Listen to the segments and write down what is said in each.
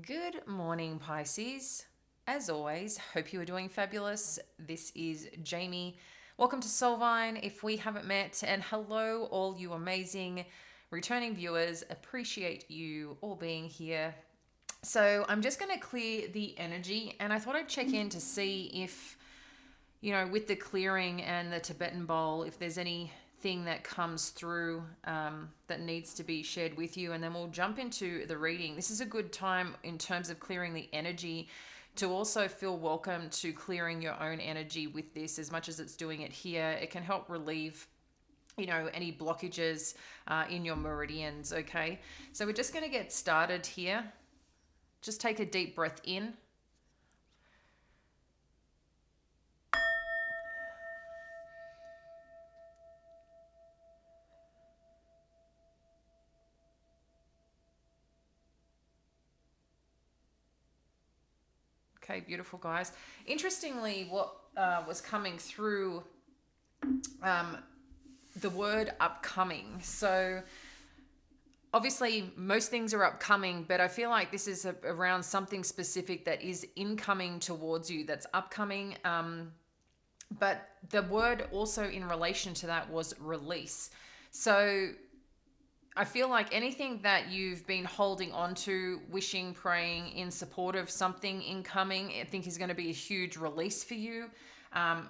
Good morning, Pisces. As always, hope you are doing fabulous. This is Jamie. Welcome to Soulvine if we haven't met, and hello, all you amazing returning viewers. Appreciate you all being here. So, I'm just going to clear the energy, and I thought I'd check in to see if, with the clearing and the Tibetan bowl, if there's anything that comes through that needs to be shared with you, and then we'll jump into the reading. This is a good time in terms of clearing the energy to also feel welcome to clearing your own energy with this as much as it's doing it here. It can help relieve any blockages in your meridians. Okay, so we're just going to get started here. Just take a deep breath in. Okay, beautiful, guys. Interestingly, what was coming through the word upcoming. So obviously most things are upcoming, but I feel like this is around something specific that is incoming towards you, that's upcoming. But the word also in relation to that was release. So I feel like anything that you've been holding on to, wishing, praying in support of something incoming, I think is going to be a huge release for you,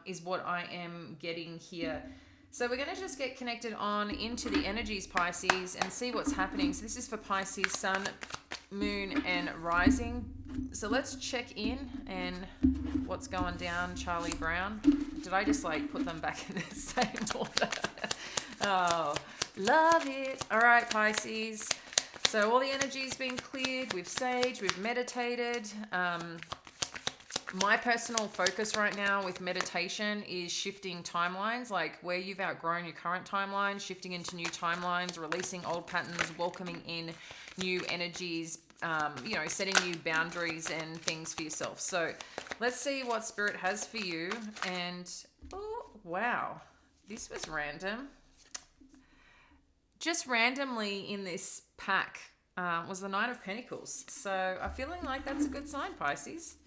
is what I am getting here. So we're going to just get connected on into the energies, Pisces, and see what's happening. So this is for Pisces, Sun, Moon, and Rising. So let's check in and what's going down, Charlie Brown. Did I just put them back in the same order? Oh, love it. All right, Pisces. So all the energy's been cleared. We've saged, we've meditated. My personal focus right now with meditation is shifting timelines, like where you've outgrown your current timeline, shifting into new timelines, releasing old patterns, welcoming in new energies, setting new boundaries and things for yourself. So let's see what Spirit has for you. And, oh, wow, this was random. Just randomly in this pack was the Nine of Pentacles. So I'm feeling like that's a good sign, Pisces.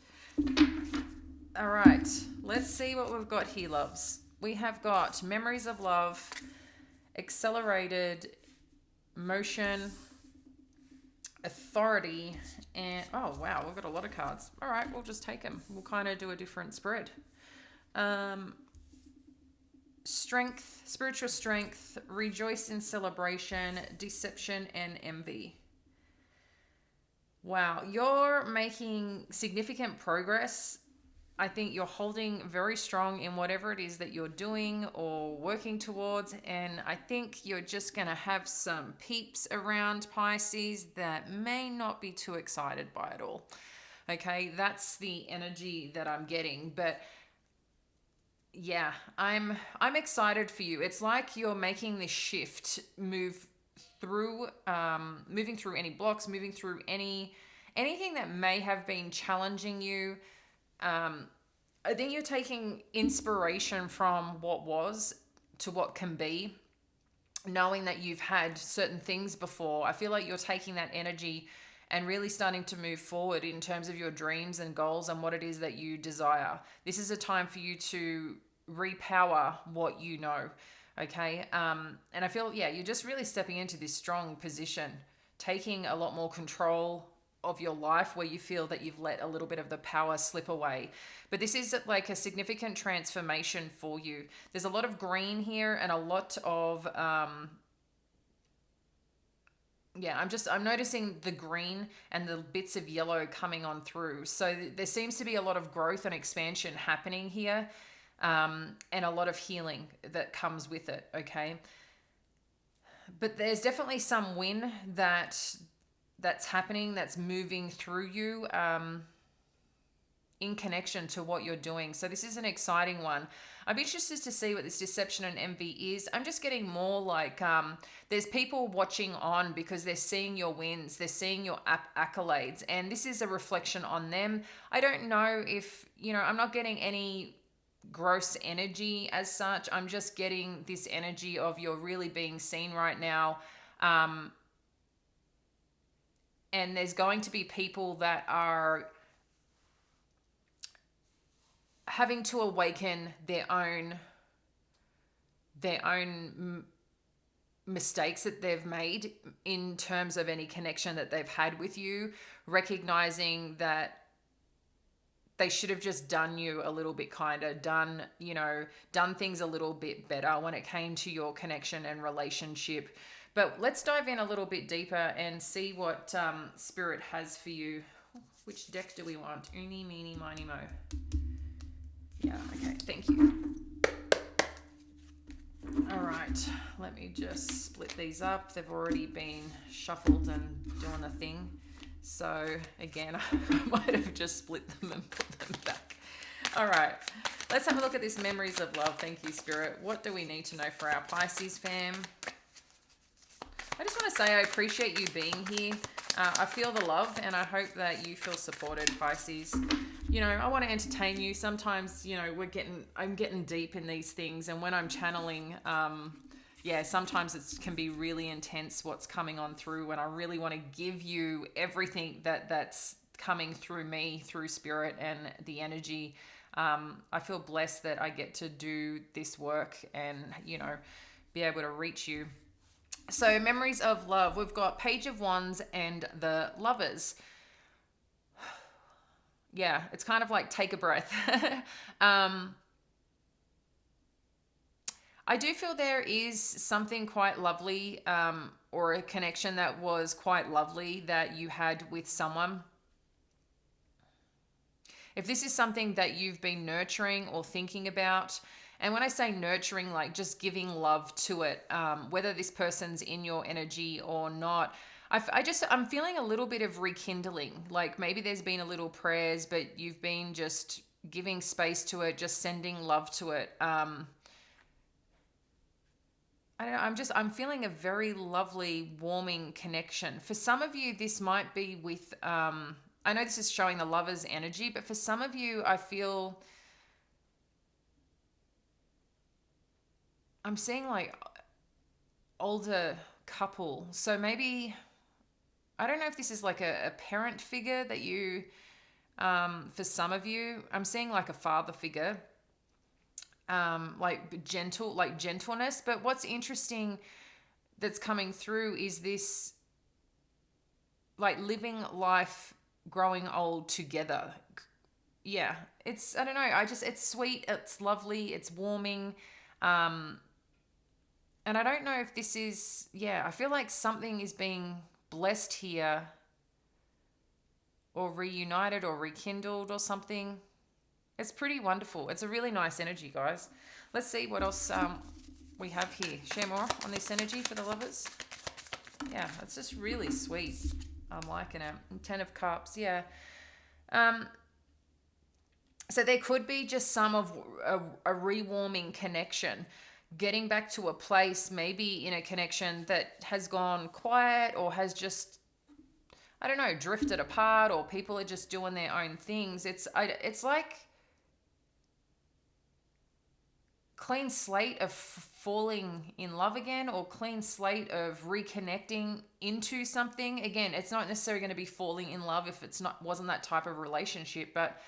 All right, let's see what we've got here, loves. We have got memories of love, accelerated motion, authority, and oh wow, we've got a lot of cards. All right, we'll just take them. We'll kind of do a different spread. Strength, spiritual strength, rejoice in celebration, deception, and envy. Wow, you're making significant progress. I think you're holding very strong in whatever it is that you're doing or working towards. And I think you're just going to have some peeps around, Pisces, that may not be too excited by it all. Okay, that's the energy that I'm getting. But yeah, I'm excited for you. It's like you're making this shift, moving through any blocks, moving through anything that may have been challenging you. I think you're taking inspiration from what was to what can be, knowing that you've had certain things before. I feel like you're taking that energy and really starting to move forward in terms of your dreams and goals and what it is that you desire. This is a time for you to repower what you know. Okay. And I feel, yeah, you're just really stepping into this strong position, taking a lot more control of your life where you feel that you've let a little bit of the power slip away. But this is like a significant transformation for you. There's a lot of green here and a lot of I'm noticing the green and the bits of yellow coming on through. So there seems to be a lot of growth and expansion happening here, and a lot of healing that comes with it. Okay. But there's definitely some win that's happening, that's moving through you, in connection to what you're doing. So this is an exciting one. I'm interested to see what this deception and envy is. I'm just getting more like there's people watching on because they're seeing your wins, they're seeing your accolades, and this is a reflection on them. I don't know if, I'm not getting any gross energy as such. I'm just getting this energy of you're really being seen right now. And there's going to be people that are having to awaken their own mistakes that they've made in terms of any connection that they've had with you, recognizing that they should have just done you a little bit kinder, done things a little bit better when it came to your connection and relationship. But let's dive in a little bit deeper and see what Spirit has for you. Which deck do we want? Eeny, meeny, miny, mo. Yeah, okay, thank you. All right, let me just split these up. They've already been shuffled and doing the thing. So again, I might have just split them and put them back. All right, let's have a look at this memories of love. Thank you, Spirit. What do we need to know for our Pisces fam? I just want to say I appreciate you being here. I feel the love and I hope that you feel supported, Pisces. I want to entertain you. Sometimes, I'm getting deep in these things, and when I'm channeling, sometimes it can be really intense what's coming on through, and I really want to give you everything that's coming through me, through Spirit and the energy. I feel blessed that I get to do this work and, be able to reach you. So memories of love, we've got Page of Wands and the Lovers. Yeah, it's kind of like take a breath. I do feel there is something quite lovely, or a connection that was quite lovely that you had with someone. If this is something that you've been nurturing or thinking about, and when I say nurturing, like just giving love to it, whether this person's in your energy or not, I'm feeling a little bit of rekindling. Like maybe there's been a little prayers, but you've been just giving space to it, just sending love to it. I don't know, I'm feeling a very lovely, warming connection. For some of you, this might be with, I know this is showing the Lover's energy, but for some of you, I feel I'm seeing like older couple. So maybe, I don't know if this is like a parent figure that you, for some of you, I'm seeing like a father figure, like gentleness. But what's interesting that's coming through is this like living life, growing old together. Yeah, I don't know. It's sweet. It's lovely. It's warming. And I don't know if this is, I feel like something is being blessed here or reunited or rekindled or something. It's pretty wonderful. It's a really nice energy, guys. Let's see what else we have here. Share more on this energy for the Lovers. Yeah, it's just really sweet. I'm liking it. And 10 of Cups, yeah. So there could be just some of a rewarming connection, getting back to a place, maybe in a connection that has gone quiet or has just, I don't know, drifted apart, or people are just doing their own things. It's like clean slate of falling in love again, or clean slate of reconnecting into something. Again, it's not necessarily going to be falling in love if wasn't that type of relationship, but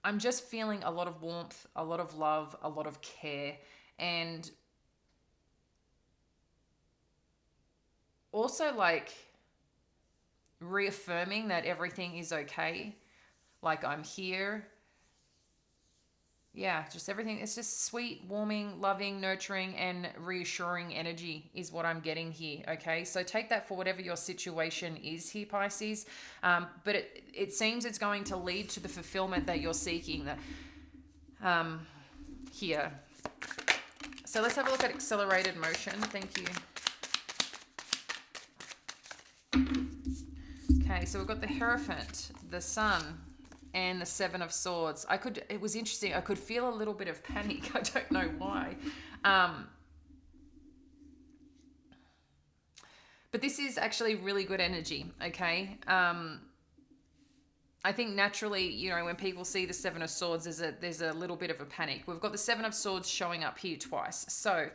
I'm just feeling a lot of warmth, a lot of love, a lot of care, and also like reaffirming that everything is okay. Like I'm here. Yeah, just everything. It's just sweet, warming, loving, nurturing, and reassuring energy is what I'm getting here. Okay, so take that for whatever your situation is here, Pisces. But it seems it's going to lead to the fulfillment that you're seeking. Here. So let's have a look at accelerated motion. Thank you. Okay, so we've got the Hierophant, the Sun, and the Seven of Swords. It was interesting. I could feel a little bit of panic. I don't know why. But this is actually really good energy, okay? I think naturally, when people see the Seven of Swords, there's a little bit of a panic. We've got the Seven of Swords showing up here twice. So,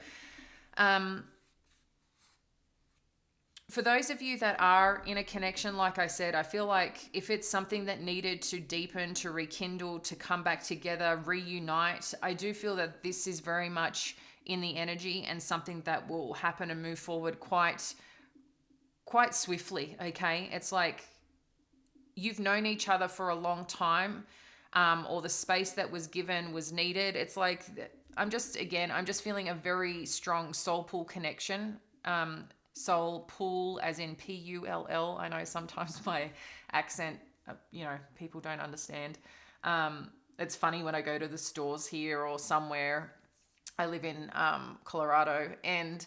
For those of you that are in a connection, like I said, I feel like if it's something that needed to deepen, to rekindle, to come back together, reunite, I do feel that this is very much in the energy and something that will happen and move forward quite swiftly. Okay, it's like you've known each other for a long time, or the space that was given was needed. It's like I'm just feeling a very strong soul pull connection. Soul pull, as in Pull. I know sometimes my accent, people don't understand. It's funny when I go to the stores here or somewhere. I live in Colorado, and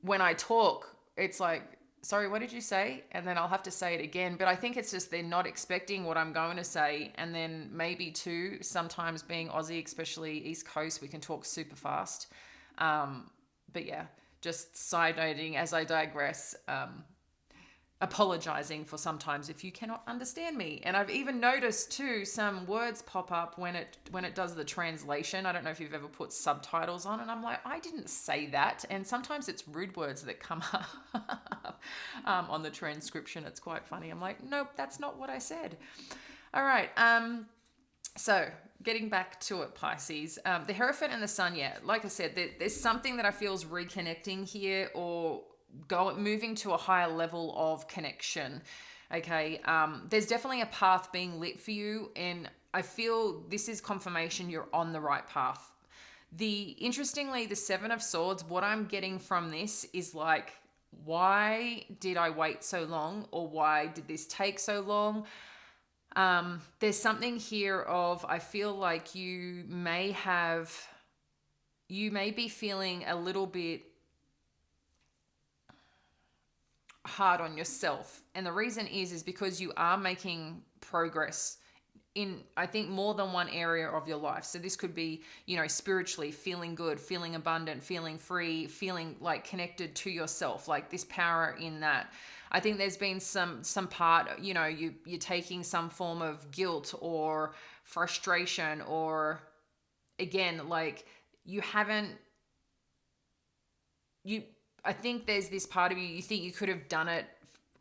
when I talk, it's like, sorry, what did you say? And then I'll have to say it again. But I think it's just they're not expecting what I'm going to say. And then maybe too, sometimes being Aussie, especially East Coast, we can talk super fast. But yeah, just side noting as I digress. Apologizing for sometimes if you cannot understand me. And I've even noticed too some words pop up when it does the translation. I don't know if you've ever put subtitles on, and I'm like, I didn't say that. And sometimes it's rude words that come up on the transcription. It's quite funny. I'm like, nope, that's not what I said. All right. So getting back to it, Pisces, the Hierophant and the Sun. Yeah, like I said, there's something that I feel is reconnecting here, or moving to a higher level of connection. Okay, there's definitely a path being lit for you, and I feel this is confirmation you're on the right path. Interestingly, the Seven of Swords, what I'm getting from this is like, why did I wait so long, or why did this take so long? There's something here of, I feel like you may be feeling a little bit hard on yourself, and the reason is because you are making progress in, I think, more than one area of your life. So this could be, spiritually feeling good, feeling abundant, feeling free, feeling like connected to yourself, like this power in that. I think there's been some part, you're taking some form of guilt or frustration, or again, like you haven't you I think there's this part of you think you could have done it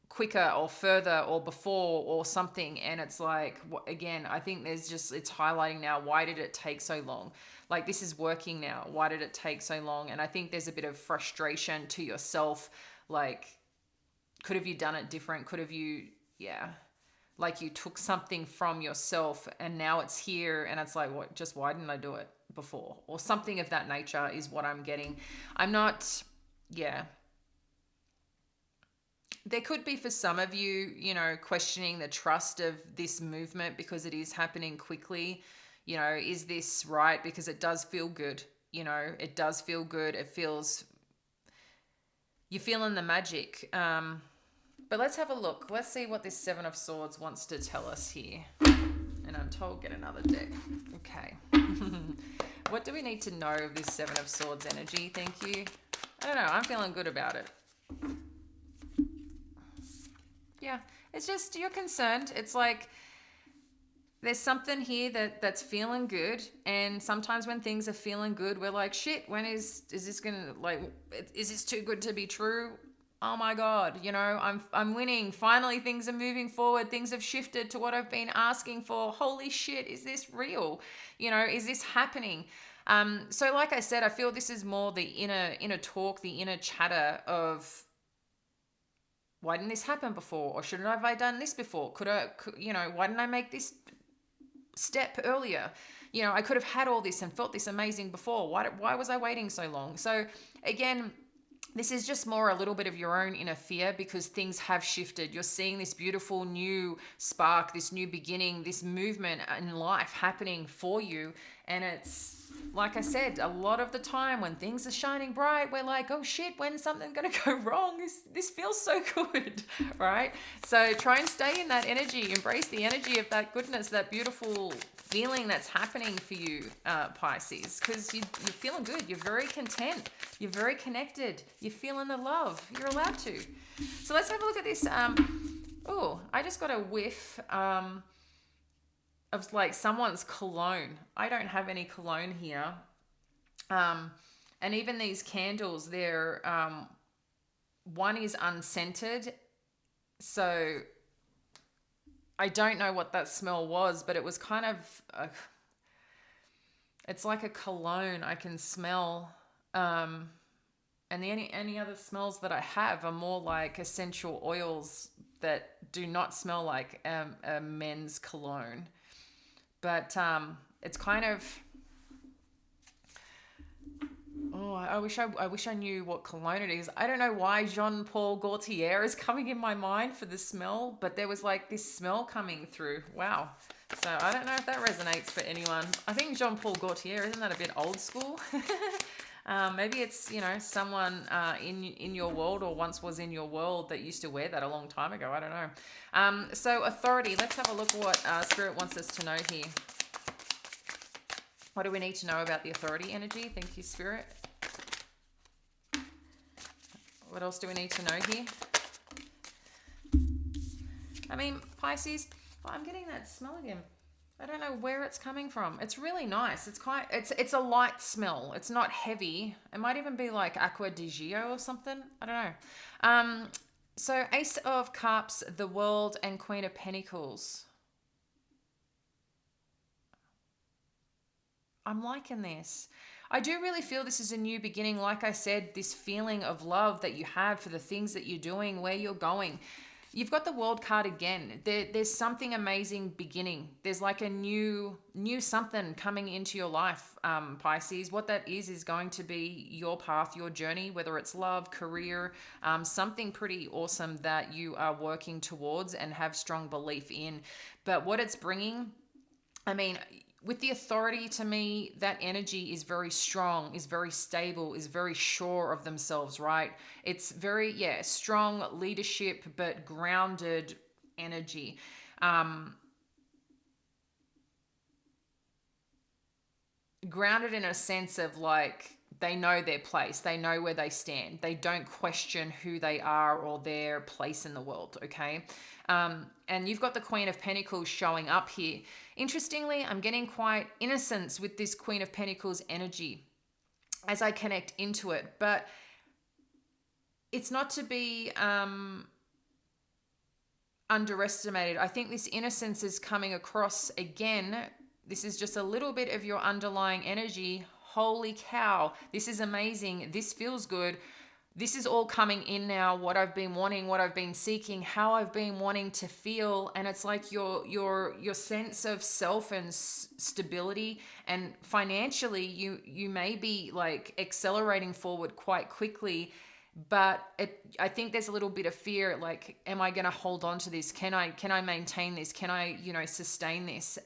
quicker or further or before or something, and it's like, again, I think it's highlighting now, why did it take so long? Like, this is working now, why did it take so long? And I think there's a bit of frustration to yourself, like, could have you done it different? Could have you, yeah, like you took something from yourself and now it's here, and it's like, what, just why didn't I do it before? Or something of that nature is what I'm getting. I'm not, yeah. There could be, for some of you, questioning the trust of this movement because it is happening quickly. Is this right? Because it does feel good. It does feel good. You're feeling the magic. But let's have a look. Let's see what this Seven of Swords wants to tell us here. And I'm told get another deck. Okay. What do we need to know of this Seven of Swords energy? Thank you. I don't know. I'm feeling good about it. Yeah. It's just, you're concerned. It's like there's something here that's feeling good. And sometimes when things are feeling good, we're like, shit, when is this going to, like, is this too good to be true? Oh my God, I'm winning. Finally, things are moving forward. Things have shifted to what I've been asking for. Holy shit, is this real? Is this happening? So like I said, I feel this is more the inner talk, the inner chatter of, why didn't this happen before? Or shouldn't have I done this before? Why didn't I make this step earlier? I could have had all this and felt this amazing before. Why was I waiting so long? So again, this is just more a little bit of your own inner fear, because things have shifted. You're seeing this beautiful new spark, this new beginning, this movement in life happening for you. And it's, like I said, a lot of the time when things are shining bright, we're like, oh shit, when's something going to go wrong? This feels so good, right? So try and stay in that energy. Embrace the energy of that goodness, that beautiful feeling that's happening for you, Pisces, because you're feeling good. You're very content. You're very connected. You're feeling the love. You're allowed to. So let's have a look at this. I just got a whiff of like someone's cologne. I don't have any cologne here. And even these candles, they're one is unscented. So I don't know what that smell was, but it was kind of, it's like a cologne I can smell. And any other smells that I have are more like essential oils that do not smell like a men's cologne. But it's kind of, oh, I wish I knew what cologne it is. I don't know why Jean Paul Gaultier is coming in my mind for the smell, but there was like this smell coming through. Wow. So I don't know if that resonates for anyone. I think Jean Paul Gaultier, isn't that a bit old school? Maybe it's, you know, someone in your world or once was in your world that used to wear that a long time ago. I don't know. So authority. Let's have a look at what Spirit wants us to know here. What do we need to know about the authority energy? Thank you, Spirit. What else do we need to know here? I mean, Pisces, well, I'm getting that smell again. I don't know where it's coming from. It's really nice. It's a light smell. It's not heavy. It might even be like Aqua di Gio or something. I don't know. So Ace of Cups, the World, and Queen of Pentacles. I'm liking this. I do really feel this is a new beginning. Like I said, this feeling of love that you have for the things that you're doing, where you're going. You've got the World card again. There's something amazing beginning. There's like a new something coming into your life, Pisces. What that is going to be your path, your journey, whether it's love, career, something pretty awesome that you are working towards and have strong belief in. But what it's bringing, I mean, with the authority, to me, that energy is very strong, is very stable, is very sure of themselves, right? It's very, strong leadership, but grounded energy. Grounded in a sense of like, they know their place, they know where they stand, they don't question who they are or their place in the world, okay? And you've got the Queen of Pentacles showing up here. Interestingly, I'm getting quite innocence with this Queen of Pentacles energy as I connect into it, but it's not to be underestimated. I think this innocence is coming across again. This is just a little bit of your underlying energy. Holy cow, this is amazing. This feels good. This is all coming in now, what I've been wanting, what I've been seeking, how I've been wanting to feel. And it's like your sense of self and stability, and financially you may be like accelerating forward quite quickly, but I think there's a little bit of fear, like, am I going to hold on to this? Can I maintain this? Can I, sustain this?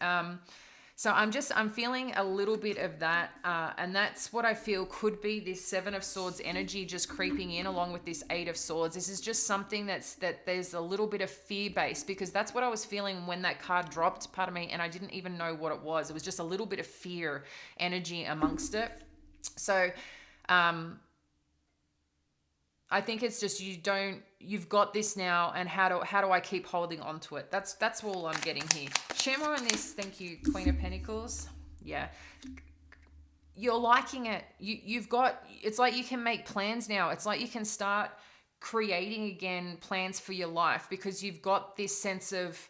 So I'm feeling a little bit of that, and that's what I feel could be this Seven of Swords energy just creeping in along with this Eight of Swords. This is just something that there's a little bit of fear based, because that's what I was feeling when that card dropped, pardon me, and I didn't even know what it was. It was just a little bit of fear energy amongst it. So I think it's just you've got this now, and how do I keep holding on to it? That's all I'm getting here. Share more on this. Thank you, Queen of Pentacles. Yeah. You're liking it. You've got, it's like you can make plans now. It's like you can start creating again plans for your life, because you've got this sense of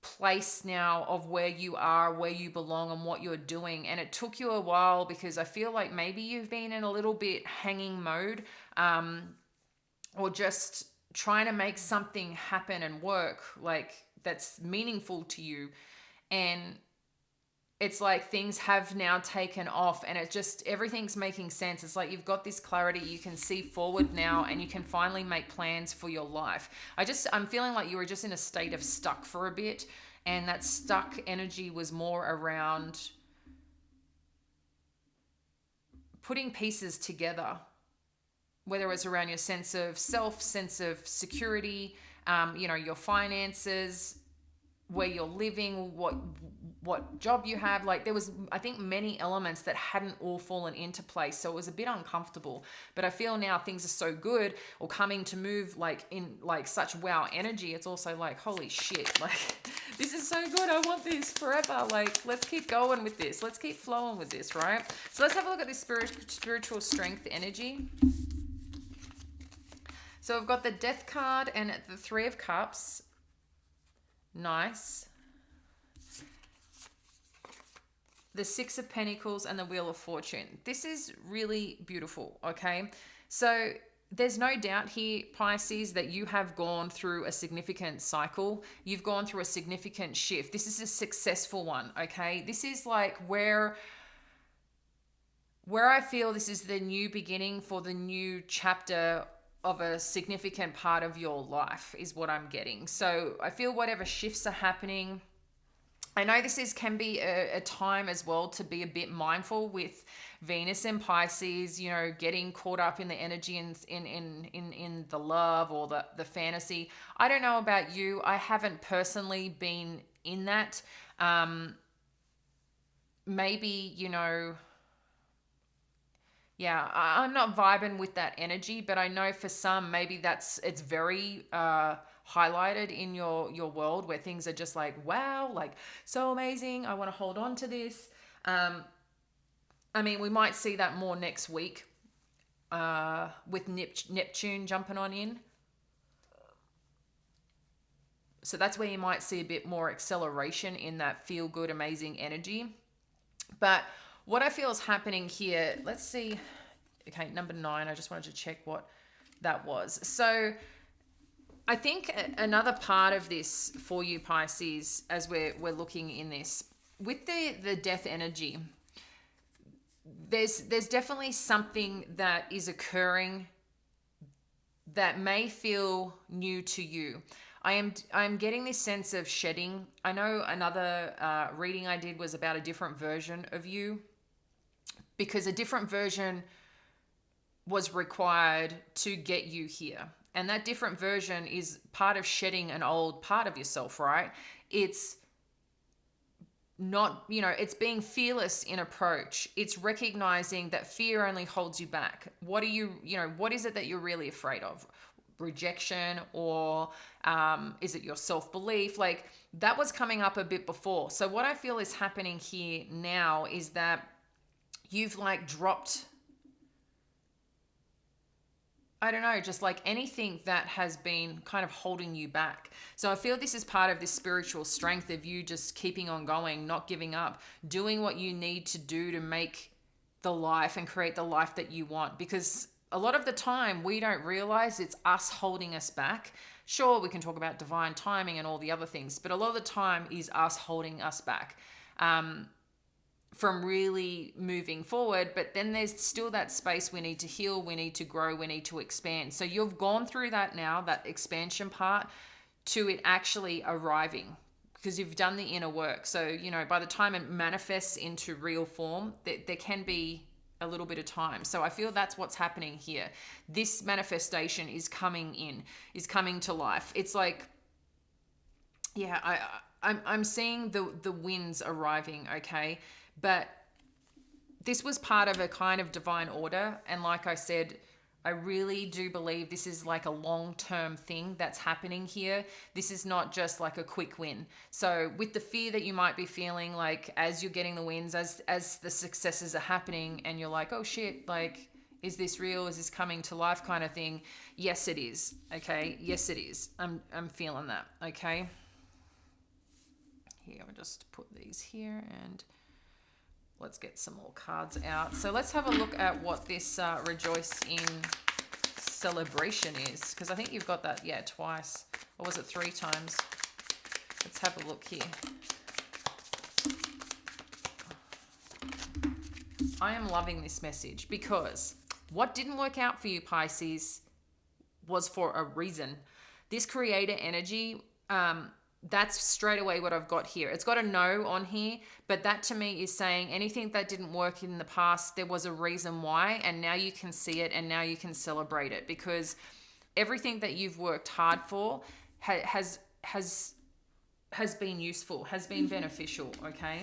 place now of where you are, where you belong, and what you're doing. And it took you a while, because I feel like maybe you've been in a little bit hanging mode, or just trying to make something happen and work, like that's meaningful to you. And it's like things have now taken off, and it just, everything's making sense. It's like you've got this clarity, you can see forward now, and you can finally make plans for your life. I'm feeling like you were just in a state of stuck for a bit, and that stuck energy was more around putting pieces together, whether it's around your sense of self, sense of security, your finances, where you're living, what job you have. Like there was, I think, many elements that hadn't all fallen into place. So it was a bit uncomfortable, but I feel now things are so good, or coming to move like in like such wow energy. It's also like, holy shit, like this is so good. I want this forever. Like, let's keep going with this. Let's keep flowing with this, right? So let's have a look at this spiritual strength energy. So I've got the Death card and the Three of Cups. Nice. The Six of Pentacles and the Wheel of Fortune. This is really beautiful, okay? So there's no doubt here, Pisces, that you have gone through a significant cycle. You've gone through a significant shift. This is a successful one, okay? This is like where I feel this is the new beginning for the new chapter of a significant part of your life is what I'm getting. So I feel whatever shifts are happening, I know this can be a time as well to be a bit mindful with Venus and Pisces, you know, getting caught up in the energy in the love or the fantasy. I don't know about you. I haven't personally been in that. Maybe, you know, yeah, I'm not vibing with that energy, but I know for some, maybe it's very highlighted in your world where things are just like, wow, like so amazing. I want to hold on to this. I mean, we might see that more next week with Neptune jumping on in. So that's where you might see a bit more acceleration in that feel good, amazing energy. But what I feel is happening here, let's see. Okay, number 9, I just wanted to check what that was. So I think another part of this for you, Pisces, as we're looking in this, with the death energy, there's definitely something that is occurring that may feel new to you. I'm getting this sense of shedding. I know another reading I did was about a different version of you, because a different version was required to get you here. And that different version is part of shedding an old part of yourself, right? It's not, you know, it's being fearless in approach. It's recognizing that fear only holds you back. What is it that you're really afraid of? Rejection, or is it your self-belief? Like, that was coming up a bit before. So what I feel is happening here now is that you've like dropped, I don't know, just like anything that has been kind of holding you back. So I feel this is part of this spiritual strength of you just keeping on going, not giving up, doing what you need to do to make the life and create the life that you want. Because a lot of the time we don't realize it's us holding us back. Sure, we can talk about divine timing and all the other things, but a lot of the time is us holding us back from really moving forward. But then there's still that space we need to heal, we need to grow, we need to expand. So you've gone through that now, that expansion part, to it actually arriving, because you've done the inner work. So, you know, by the time it manifests into real form, there can be a little bit of time. So I feel that's what's happening here. This manifestation is coming to life. It's like, yeah, I'm seeing the winds arriving, okay? But this was part of a kind of divine order. And like I said, I really do believe this is like a long-term thing that's happening here. This is not just like a quick win. So with the fear that you might be feeling, like as you're getting the wins, as the successes are happening, and you're like, oh shit, like, is this real? Is this coming to life kind of thing? Yes, it is. Okay. Yes, it is. I'm feeling that. Okay. Here, I'll just put these here and let's get some more cards out. So let's have a look at what this rejoice in celebration is, because I think you've got that, yeah, twice. Or was it 3 times? Let's have a look here. I am loving this message, because what didn't work out for you, Pisces, was for a reason. This creator energy, that's straight away what I've got here. It's got a no on here, but that to me is saying anything that didn't work in the past, there was a reason why, and now you can see it and now you can celebrate it, because everything that you've worked hard for has been useful, has been beneficial, okay?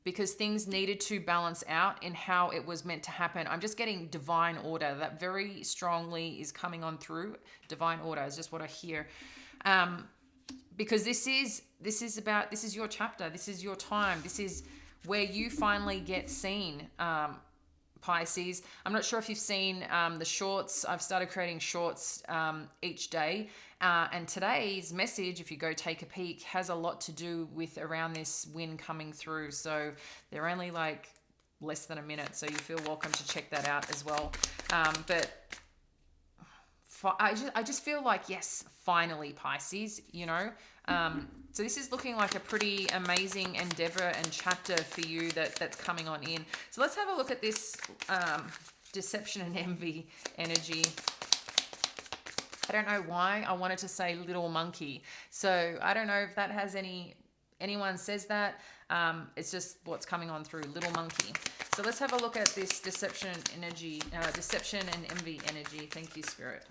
Because things needed to balance out in how it was meant to happen. I'm just getting divine order. That very strongly is coming on through. Divine order is just what I hear. Because this is your chapter. This is your time. This is where you finally get seen, Pisces. I'm not sure if you've seen the shorts. I've started creating shorts each day. And today's message, if you go take a peek, has a lot to do with around this wind coming through. So they're only like less than a minute. So you feel welcome to check that out as well. But I just feel like, yes, finally, Pisces, you know. So this is looking like a pretty amazing endeavor and chapter for you that's coming on in. So let's have a look at this deception and envy energy. I don't know why I wanted to say little monkey. So I don't know if that has anyone says that. It's just what's coming on through, little monkey. So let's have a look at this deception energy, deception and envy energy. Thank you, Spirit.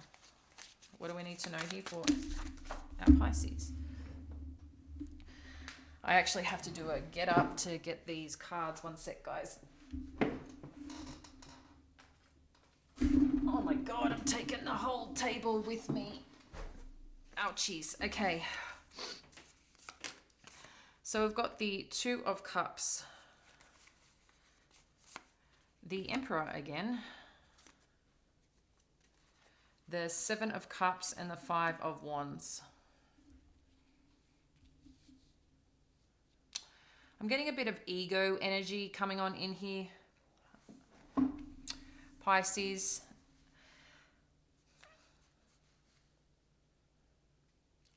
What do we need to know here for our Pisces? I actually have to do a get up to get these cards. One sec, guys. Oh my God, I'm taking the whole table with me. Ouchies. Okay. So we've got the Two of Cups. The Emperor again. The Seven of Cups and the Five of Wands. I'm getting a bit of ego energy coming on in here. Pisces.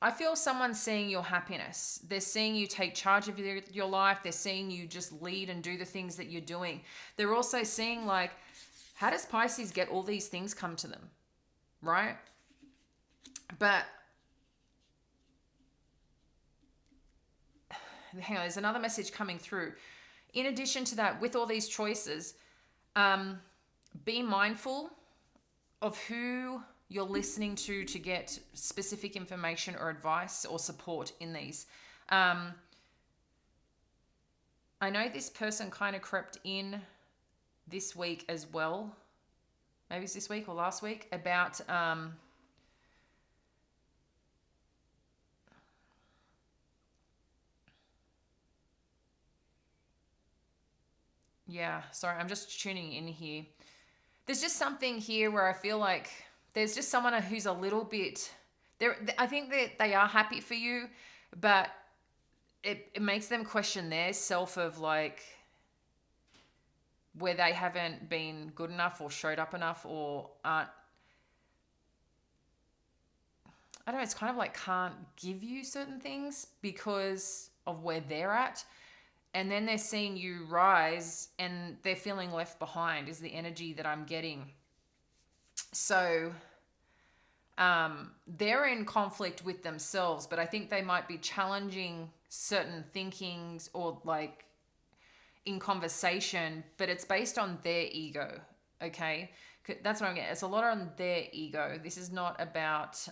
I feel someone's seeing your happiness. They're seeing you take charge of your life. They're seeing you just lead and do the things that you're doing. They're also seeing, like, how does Pisces get all these things come to them? Right? But hang on, there's another message coming through. In addition to that, with all these choices, be mindful of who you're listening to get specific information or advice or support in these. I know this person kind of crept in this week as well. Maybe it's this week or last week, about yeah, sorry, I'm just tuning in here. There's just something here where I feel like there's just someone who's a little bit there. I think that they are happy for you, but it makes them question their self of, like, where they haven't been good enough or showed up enough or aren't. I don't know, it's kind of like can't give you certain things because of where they're at. And then they're seeing you rise and they're feeling left behind is the energy that I'm getting. So they're in conflict with themselves, but I think they might be challenging certain thinkings or, like, in conversation, but it's based on their ego. Okay. That's what I'm getting. It's a lot on their ego. This is not about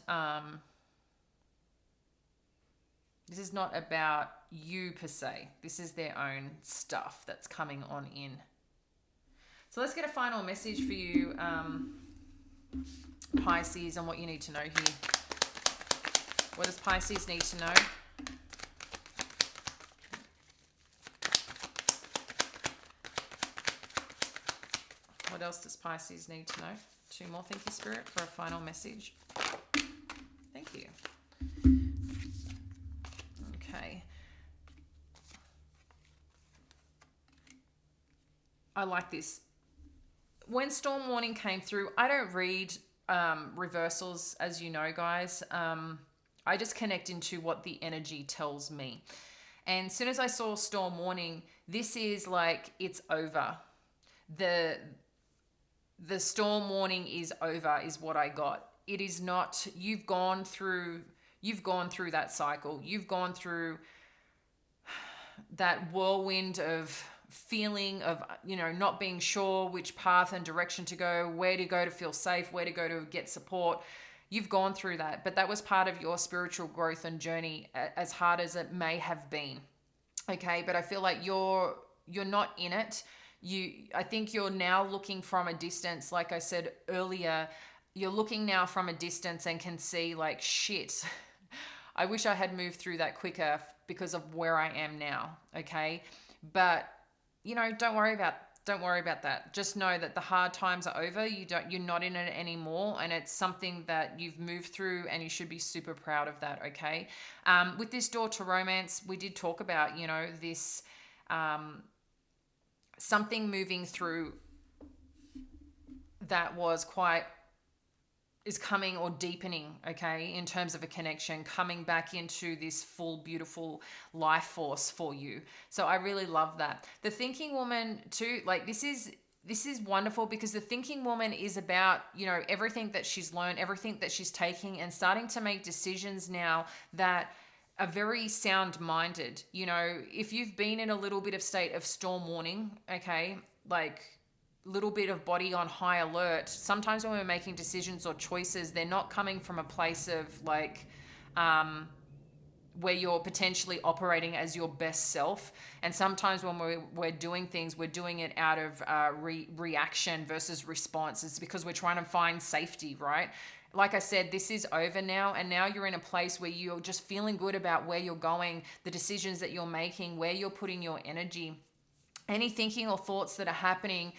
you per se. This is their own stuff that's coming on in. So let's get a final message for you, Pisces, on what you need to know here. What does Pisces need to know? What else does Pisces need to know? Two more, thank you, Spirit, for a final message. Thank you. Okay. I like this. When storm warning came through, I don't read reversals, as you know, guys. I just connect into what the energy tells me. And as soon as I saw storm warning, this is like, it's over. The storm warning is over is what I got. It is not, you've gone through that cycle. You've gone through that whirlwind of feeling of, you know, not being sure which path and direction to go, where to go to feel safe, where to go to get support. You've gone through that, but that was part of your spiritual growth and journey, as hard as it may have been. Okay, but I feel like you're not in it. I think you're now looking from a distance. Like I said earlier, you're looking now from a distance and can see, like, shit, I wish I had moved through that quicker because of where I am now. Okay. But, you know, don't worry about Don't worry about that. Just know that the hard times are over. You're not in it anymore, and it's something that you've moved through, and you should be super proud of that. Okay. With this door to romance, we did talk about, this something moving through that was quite is coming or deepening, okay, in terms of a connection, coming back into this full, beautiful life force for you. So I really love that. The thinking woman too, like this is wonderful, because the thinking woman is about, everything that she's learned, everything that she's taking, and starting to make decisions now that are very sound minded. If you've been in a little bit of state of storm warning, okay, like little bit of body on high alert, sometimes when we're making decisions or choices, they're not coming from a place of like where you're potentially operating as your best self. And sometimes when we're doing things, we're doing it out of reaction versus response. It's because we're trying to find safety, right? Like I said, this is over now, and now you're in a place where you're just feeling good about where you're going, the decisions that you're making, where you're putting your energy, any thinking or thoughts that are happening.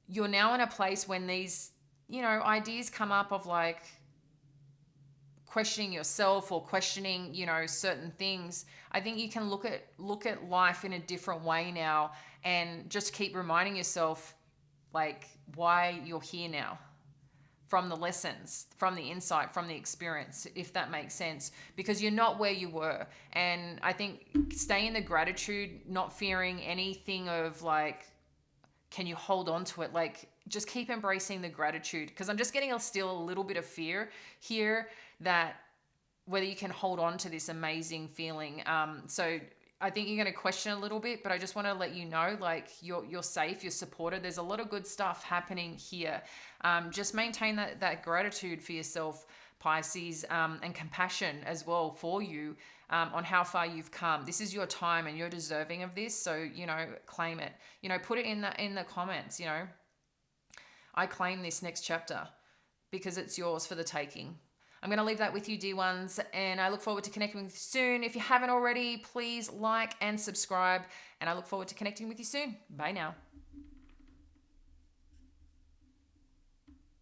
You're now in a place when these, ideas come up of like questioning yourself or questioning, certain things. I think you can look at life in a different way now, and just keep reminding yourself like why you're here now, from the lessons, from the insight, from the experience, if that makes sense, because you're not where you were. And I think stay in the gratitude, not fearing anything of like, can you hold on to it? Like, just keep embracing the gratitude, because I'm just getting still a little bit of fear here that whether you can hold on to this amazing feeling. So I think you're going to question a little bit, but I just want to let you know, like, you're safe, you're supported. There's a lot of good stuff happening here. Just maintain that gratitude for yourself, Pisces, and compassion as well for you, on how far you've come. This is your time, and you're deserving of this. So, claim it. Put it in the comments. I claim this next chapter, because it's yours for the taking. I'm going to leave that with you, dear ones, and I look forward to connecting with you soon. If you haven't already, please like and subscribe, and I look forward to connecting with you soon. Bye now.